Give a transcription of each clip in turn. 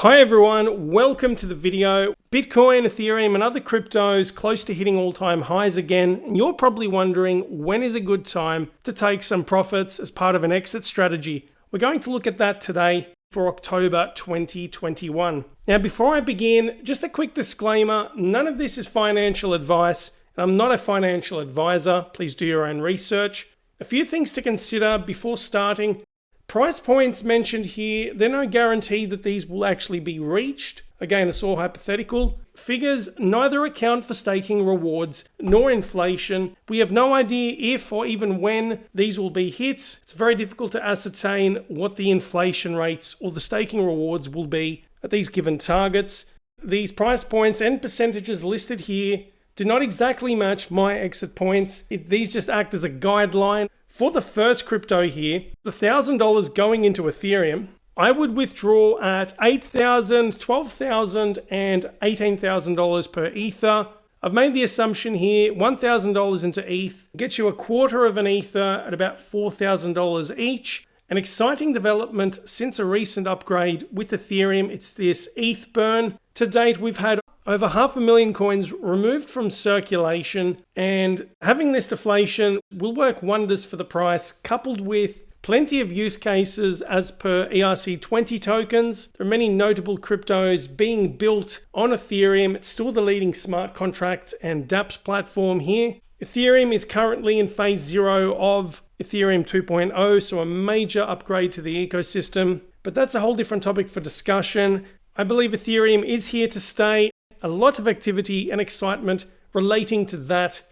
Hi everyone, welcome to the video. Bitcoin, Ethereum and other cryptos close to hitting all-time highs again, and you're probably wondering when is a good time to take some profits as part of an exit strategy. We're going to look at that today for October 2021. Now before I begin, just a quick disclaimer, none of this is financial advice. I'm not a financial advisor, please do your own research. A few things to consider before starting. Price points mentioned here, they're no guarantee that these will actually be reached. Again, it's all hypothetical. Figures neither account for staking rewards nor inflation. We have no idea if or even when these will be hit. It's very difficult to ascertain what the inflation rates or the staking rewards will be at these given targets. These price points and percentages listed here do not exactly match my exit points. These just act as a guideline. For the first crypto here, $1,000 going into Ethereum, I would withdraw at $8,000, $12,000 and $18,000 per Ether. I've made the assumption here, $1,000 into ETH gets you a quarter of an Ether at about $4,000 each. An exciting development since a recent upgrade with Ethereum, it's this ETH burn. To date, we've had over 500,000 coins removed from circulation, and having this deflation will work wonders for the price, coupled with plenty of use cases as per ERC20 tokens. There are many notable cryptos being built on Ethereum. It's still the leading smart contracts and dApps platform here. Ethereum is currently in phase 0 of Ethereum 2.0, so a major upgrade to the ecosystem. But that's a whole different topic for discussion. I believe Ethereum is here to stay. A lot of activity and excitement relating to that.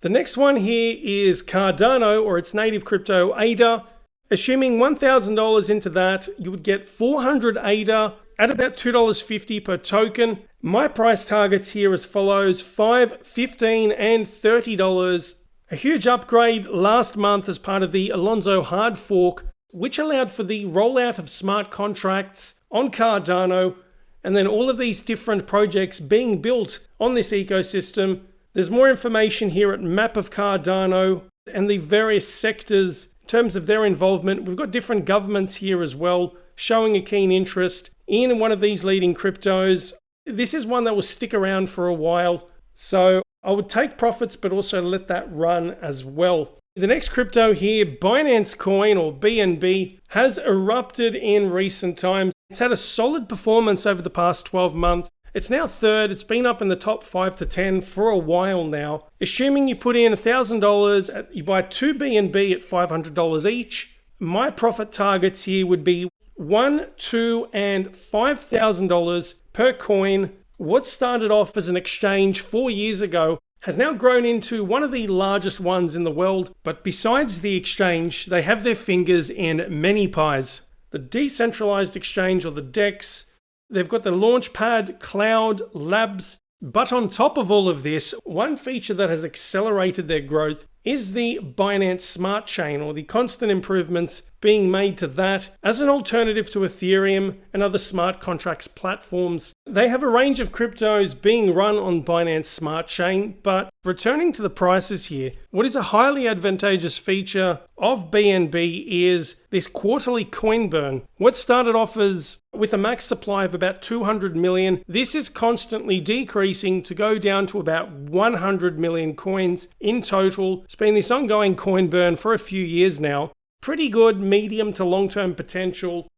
The next one here is Cardano, or its native crypto ADA. Assuming $1,000 into that, you would get 400 ADA at about $2.50 per token. My price targets here as follows: $5, $15 and $30. A huge upgrade last month as part of the Alonzo hard fork, which allowed for the rollout of smart contracts on Cardano, and then all of these different projects being built on this ecosystem. There's more information here at Map of Cardano and the various sectors in terms of their involvement. We've got different governments here as well showing a keen interest in one of these leading cryptos. This is one that will stick around for a while, so I would take profits but also let that run as well. The next crypto here, Binance Coin or BNB, has erupted in recent times. It's had a solid performance over the past 12 months. It's now third. It's been up in the top 5 to 10 for a while now. Assuming you put in $1,000, you buy 2 BNB at $500 each. My profit targets here would be $1,000, $2,000 and $5,000 per coin. What started off as an exchange 4 years ago has now grown into one of the largest ones in the world. But besides the exchange, they have their fingers in many pies. The decentralized exchange, or the DEX, they've got the Launchpad, Cloud, Labs. But on top of all of this, one feature that has accelerated their growth is the Binance Smart Chain, or the constant improvements being made to that as an alternative to Ethereum and other smart contracts platforms. They have a range of cryptos being run on Binance Smart Chain, but returning to the prices here, what is a highly advantageous feature of BNB is this quarterly coin burn. What started off as with a max supply of about 200 million, this is constantly decreasing to go down to about 100 million coins in total. It's been this ongoing coin burn for a few years now. Pretty good medium to long-term potential.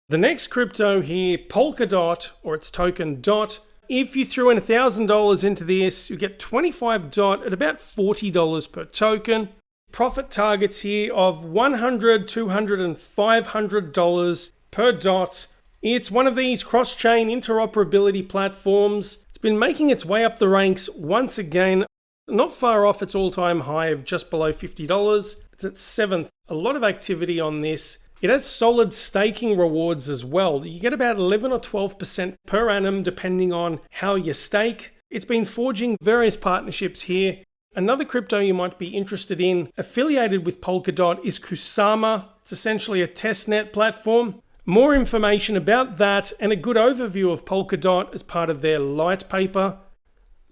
The next crypto here, Polkadot, or its token DOT. If you threw in $1,000 into this, you get 25 DOT at about $40 per token. Profit targets here of $100, $200 and $500 per DOT. It's one of these cross-chain interoperability platforms. It's been making its way up the ranks once again, not far off its all-time high of just below $50. It's at 7th. A lot of activity on this. It has solid staking rewards as well. You get about 11 or 12% per annum depending on how you stake. It's been forging various partnerships here. Another crypto you might be interested in affiliated with Polkadot is Kusama. It's essentially a testnet platform. More information about that and a good overview of Polkadot as part of their light paper.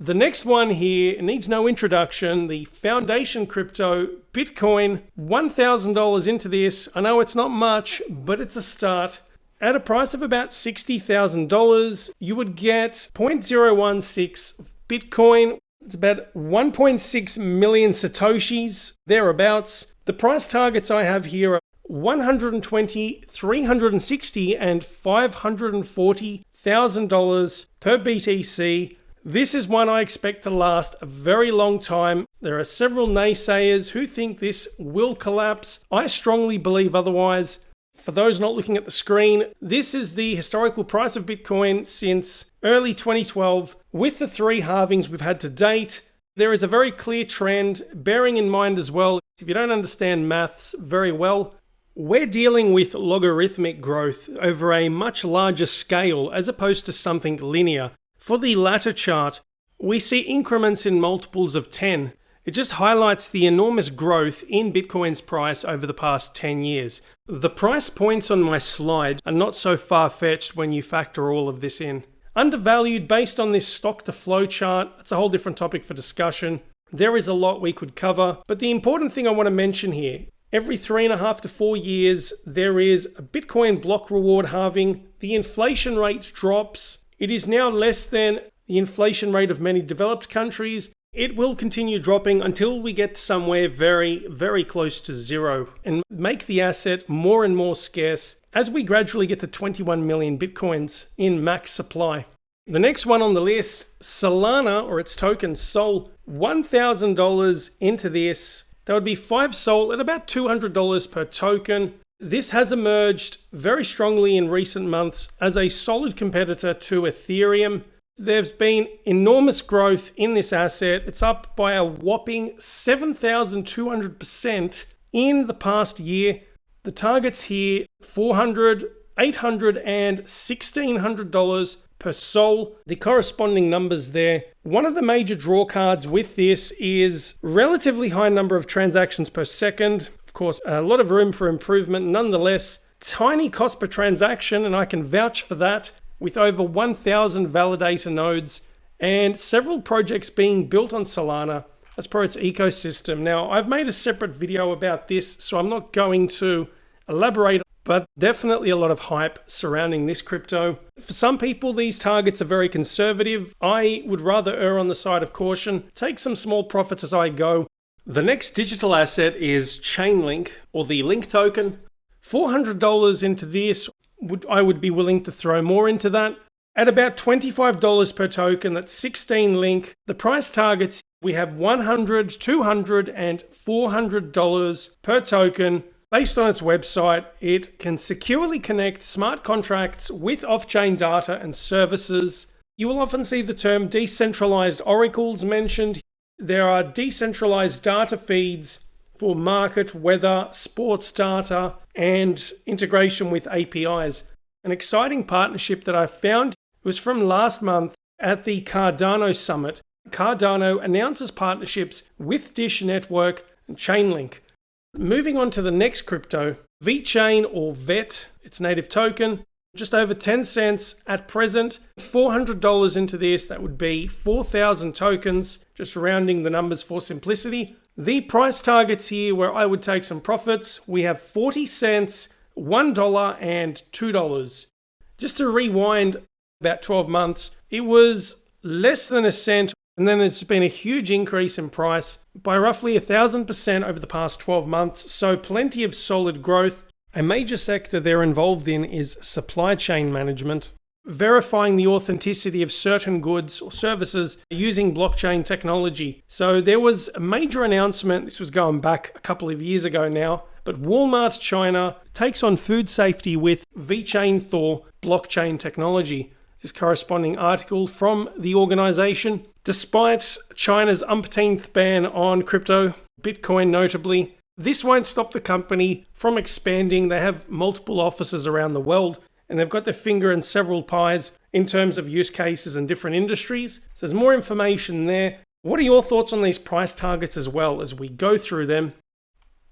The next one here needs no introduction, the foundation crypto, Bitcoin. $1,000 into this. I know it's not much, but it's a start. At a price of about $60,000, you would get 0.016 Bitcoin. It's about 1.6 million Satoshis, thereabouts. The price targets I have here are 120, 360, and $540,000 per BTC. This is one I expect to last a very long time. There are several naysayers who think this will collapse. I strongly believe otherwise. For those not looking at the screen, this is the historical price of Bitcoin since early 2012. With the 3 halvings we've had to date, there is a very clear trend, bearing in mind as well, if you don't understand maths very well, we're dealing with logarithmic growth over a much larger scale as opposed to something linear. For the latter chart, we see increments in multiples of 10. It just highlights the enormous growth in Bitcoin's price over the past 10 years. The price points on my slide are not so far-fetched when you factor all of this in. Undervalued based on this stock to flow chart, it's a whole different topic for discussion. There is a lot we could cover, but the important thing I want to mention here, every 3.5 to 4 years, there is a Bitcoin block reward halving. The inflation rate drops. It is now less than the inflation rate of many developed countries. It will continue dropping until we get somewhere very, very close to zero and make the asset more and more scarce as we gradually get to 21 million Bitcoins in max supply. The next one on the list, Solana, or its token Sol, $1,000 into this. That would be 5 Sol at about $200 per token. This has emerged very strongly in recent months as a solid competitor to Ethereum. There's been enormous growth in this asset. It's up by a whopping 7,200% in the past year. The targets here, $400, $800, and $1,600 per Sol. The corresponding numbers there. One of the major draw cards with this is relatively high number of transactions per second. Of course, a lot of room for improvement. Nonetheless, tiny cost per transaction, and I can vouch for that, with over 1,000 validator nodes and several projects being built on Solana as per its ecosystem. Now, I've made a separate video about this, so I'm not going to elaborate, but definitely a lot of hype surrounding this crypto. For some people, these targets are very conservative. I would rather err on the side of caution, take some small profits as I go. The next digital asset is Chainlink, or the Link token. $400 into this. I would be willing to throw more into that. At about $25 per token, that's 16 Link. The price targets, we have $100, $200, and $400 per token. Based on its website, it can securely connect smart contracts with off-chain data and services. You will often see the term decentralized oracles mentioned. There are decentralized data feeds for market, weather, sports data, and integration with APIs. An exciting partnership that I found was from last month at the Cardano Summit. Cardano announces partnerships with Dish Network and Chainlink. Moving on to the next crypto, VeChain or VET, its native token, just over 10 cents at present. $400 into this, that would be 4,000 tokens, just rounding the numbers for simplicity. The price targets here where I would take some profits, we have 40 cents, $1, and $2. Just to rewind about 12 months, it was less than a cent, and then it's been a huge increase in price by roughly 1,000% over the past 12 months, so plenty of solid growth. A major sector they're involved in is supply chain management, verifying the authenticity of certain goods or services using blockchain technology. So there was a major announcement, this was going back a couple of years ago now, but Walmart China takes on food safety with VeChain Thor blockchain technology. This corresponding article from the organization. Despite China's umpteenth ban on crypto, Bitcoin notably, this won't stop the company from expanding. They have multiple offices around the world, and they've got their finger in several pies in terms of use cases and different industries. So there's more information there. What are your thoughts on these price targets as well as we go through them?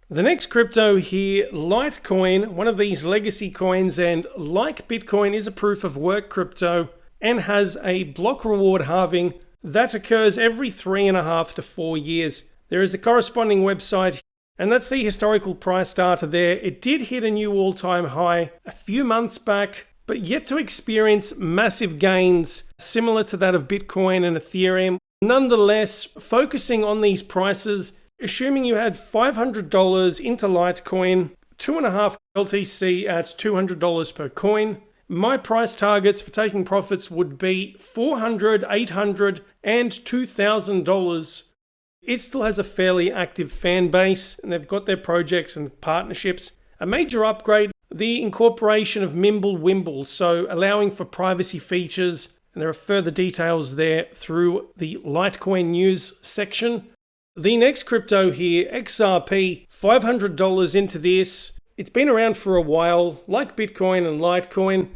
The next crypto here, Litecoin, one of these legacy coins, and like Bitcoin is a proof of work crypto and has a block reward halving that occurs every 3.5 to 4 years. There is the corresponding website. And that's the historical price data there. It did hit a new all-time high a few months back, but yet to experience massive gains similar to that of Bitcoin and Ethereum. Nonetheless, focusing on these prices, assuming you had $500 into Litecoin, 2.5 LTC at $200 per coin, my price targets for taking profits would be $400, $800, and $2,000. It still has a fairly active fan base, and they've got their projects and partnerships. A major upgrade, the incorporation of Mimblewimble, so allowing for privacy features, and there are further details there through the Litecoin news section. The next crypto here, XRP, $500 into this. It's been around for a while, like Bitcoin and Litecoin,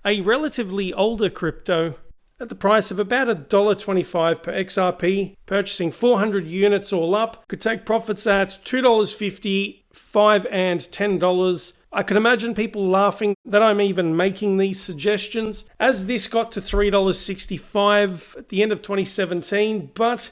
a relatively older crypto, at the price of about $1.25 per XRP, purchasing 400 units all up, could take profits at $2.50, $5 and $10. I can imagine people laughing that I'm even making these suggestions, as this got to $3.65 at the end of 2017, but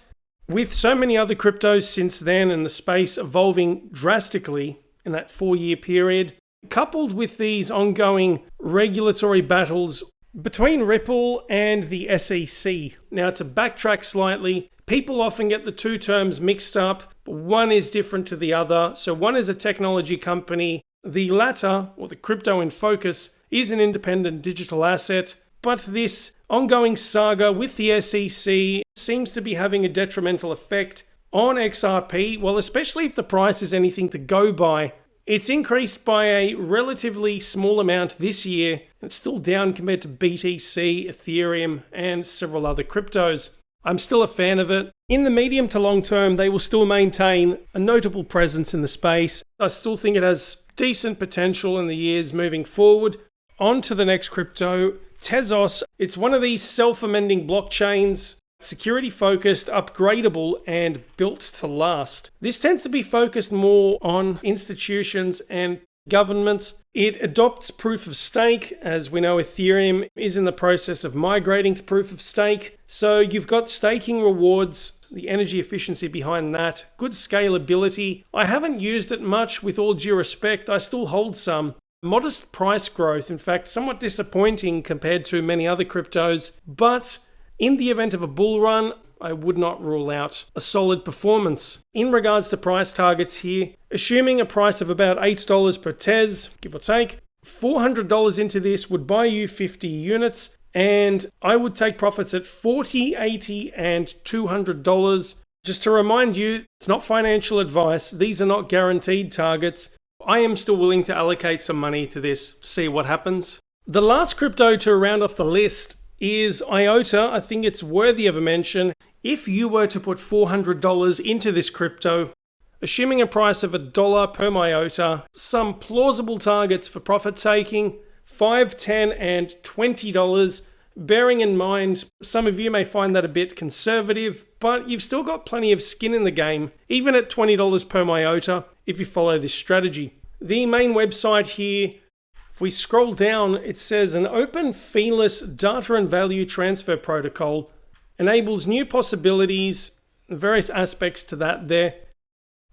with so many other cryptos since then and the space evolving drastically in that 4-year period, coupled with these ongoing regulatory battles between Ripple and the SEC. Now, to backtrack slightly, people often get the two terms mixed up, but one is different to the other. So one is a technology company. The latter, or the crypto in focus, is an independent digital asset. But this ongoing saga with the SEC seems to be having a detrimental effect on XRP, well, especially if the price is anything to go by. It's increased by a relatively small amount this year. It's still down compared to BTC, Ethereum, and several other cryptos. I'm still a fan of it. In the medium to long term, they will still maintain a notable presence in the space. I still think it has decent potential in the years moving forward. On to the next crypto, Tezos. It's one of these self-amending blockchains, security-focused, upgradable, and built to last. This tends to be focused more on institutions and governments. It adopts proof of stake. As we know, Ethereum is in the process of migrating to proof of stake. So you've got staking rewards, the energy efficiency behind that, good scalability. I haven't used it much, with all due respect. I still hold some. Modest price growth, in fact, somewhat disappointing compared to many other cryptos, but in the event of a bull run, I would not rule out a solid performance. In regards to price targets here, assuming a price of about $8 per Tez, give or take, $400 into this would buy you 50 units, and I would take profits at $40, $80, and $200. Just to remind you, it's not financial advice. These are not guaranteed targets. I am still willing to allocate some money to this, see what happens. The last crypto to round off the list is IOTA. I think it's worthy of a mention. If you were to put $400 into this crypto, assuming a price of $1 per IOTA, some plausible targets for profit taking, $5, $10, and $20. Bearing in mind, some of you may find that a bit conservative, but you've still got plenty of skin in the game, even at $20 per IOTA, if you follow this strategy. The main website here, if we scroll down, it says an open feeless data and value transfer protocol enables new possibilities, various aspects to that there.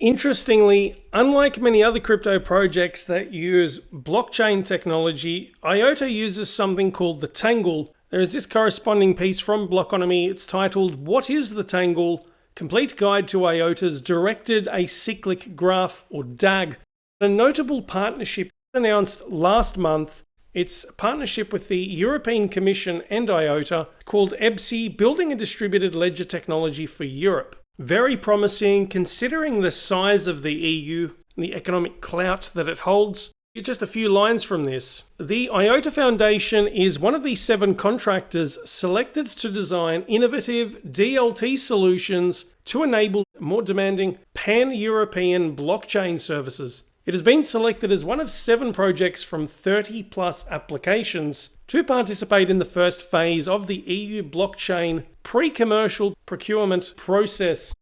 Interestingly, unlike many other crypto projects that use blockchain technology, IOTA uses something called the Tangle. There is this corresponding piece from Blockonomy. It's titled, "What is the Tangle? Complete Guide to IOTA's Directed Acyclic Graph, or DAG." A notable partnership announced last month. It's a partnership with the European Commission and IOTA called EBSI, Building a Distributed Ledger Technology for Europe. Very promising considering the size of the EU and the economic clout that it holds. Just a few lines from this. The IOTA Foundation is one of the 7 contractors selected to design innovative DLT solutions to enable more demanding pan-European blockchain services. It has been selected as one of 7 projects from 30+ applications to participate in the first phase of the EU blockchain pre-commercial procurement process.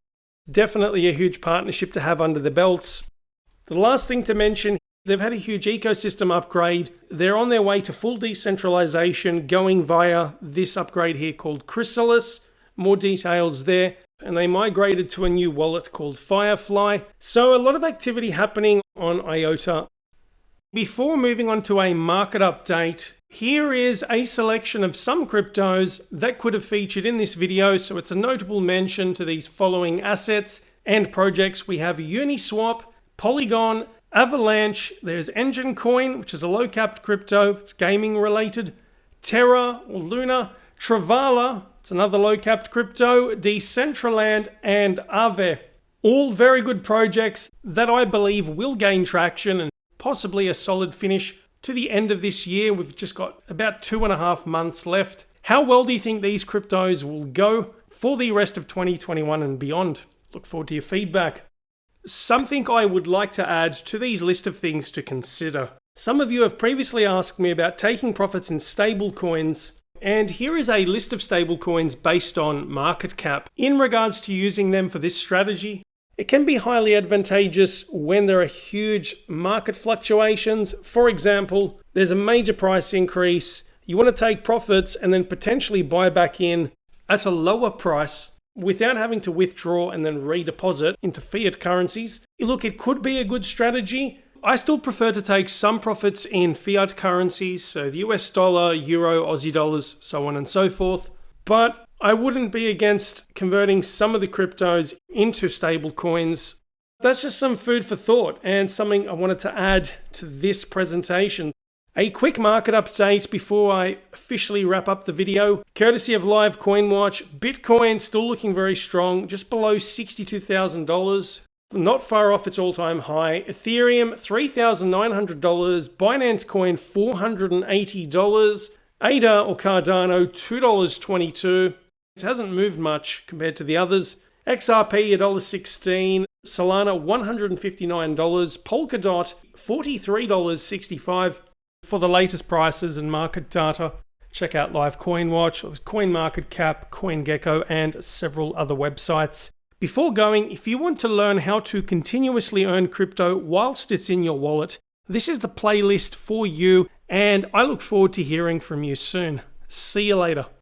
Definitely a huge partnership to have under the belts. The last thing to mention, they've had a huge ecosystem upgrade. They're on their way to full decentralization, going via this upgrade here called Chrysalis. More details there. and they migrated to a new wallet called Firefly. So a lot of activity happening on IOTA. Before moving on to a market update, here is a selection of some cryptos that could have featured in this video. So it's a notable mention to these following assets and projects. We have Uniswap, Polygon, Avalanche, there's Engine Coin, which is a low-capped crypto, it's gaming related, Terra or Luna, Travala, it's another low-capped crypto, Decentraland, and Aave. All very good projects that I believe will gain traction and possibly a solid finish to the end of this year. We've just got about 2.5 months left. How well do you think these cryptos will go for the rest of 2021 and beyond? Look forward to your feedback. Something I would like to add to these list of things to consider. Some of you have previously asked me about taking profits in stablecoins, and here is a list of stablecoins based on market cap. In regards to using them for this strategy, it can be highly advantageous when there are huge market fluctuations. For example, there's a major price increase, you want to take profits and then potentially buy back in at a lower price without having to withdraw and then redeposit into fiat currencies. Look, it could be a good strategy. I still prefer to take some profits in fiat currencies, so the US dollar, euro, Aussie dollars, so on and so forth. But I wouldn't be against converting some of the cryptos into stable coins. That's just some food for thought and something I wanted to add to this presentation. A quick market update before I officially wrap up the video. Courtesy of Live Coin Watch, Bitcoin still looking very strong, just below $62,000. Not far off its all-time high. Ethereum, $3,900. Binance Coin, $480. ADA or Cardano, $2.22. It hasn't moved much compared to the others. XRP, $1.16. Solana, $159. Polkadot, $43.65. For the latest prices and market data, check out Live Coin Watch, CoinMarketCap, CoinGecko, and several other websites. Before going, if you want to learn how to continuously earn crypto whilst it's in your wallet, this is the playlist for you, and I look forward to hearing from you soon. See you later.